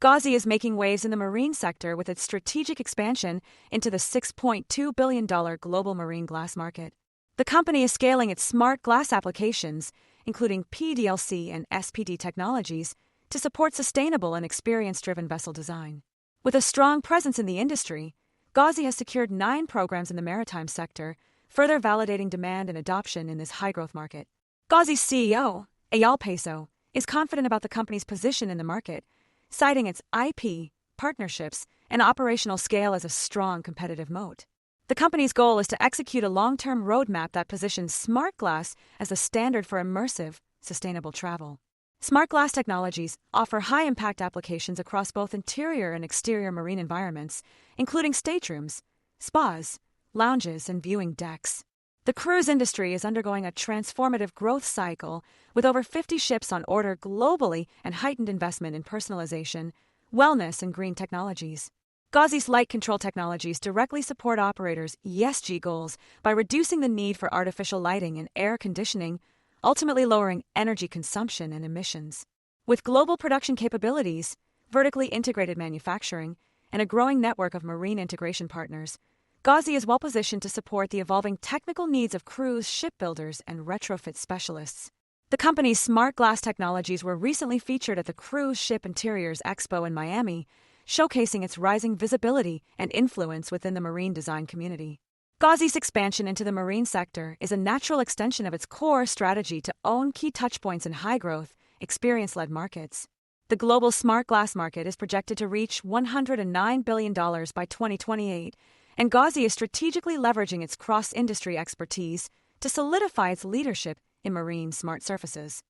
Gauzy is making waves in the marine sector with its strategic expansion into the $6.2 billion global marine glass market. The company is scaling its smart glass applications, including PDLC and SPD technologies, to support sustainable and experience-driven vessel design. With a strong presence in the industry, Gauzy has secured 9 programs in the maritime sector, further validating demand and adoption in this high-growth market. Gauzy's CEO, Eyal Peso, is confident about the company's position in the market, citing its IP, partnerships, and operational scale as a strong competitive moat. The company's goal is to execute a long-term roadmap that positions smart glass as a standard for immersive, sustainable travel. Smart glass technologies offer high-impact applications across both interior and exterior marine environments, including staterooms, spas, lounges, and viewing decks. The cruise industry is undergoing a transformative growth cycle, with over 50 ships on order globally and heightened investment in personalization, wellness, and green technologies. Gauzy's light control technologies directly support operators' ESG goals by reducing the need for artificial lighting and air conditioning, ultimately lowering energy consumption and emissions. With global production capabilities, vertically integrated manufacturing, and a growing network of marine integration partners, Gauzy is well-positioned to support the evolving technical needs of cruise shipbuilders and retrofit specialists. The company's smart glass technologies were recently featured at the Cruise Ship Interiors Expo in Miami, showcasing its rising visibility and influence within the marine design community. Gauzy's expansion into the marine sector is a natural extension of its core strategy to own key touchpoints in high-growth, experience-led markets. The global smart glass market is projected to reach $109 billion by 2028, and Gauzy is strategically leveraging its cross-industry expertise to solidify its leadership in marine smart surfaces.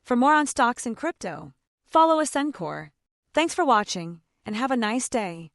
For more on stocks and crypto, follow Ascencore. Thanks for watching, and have a nice day.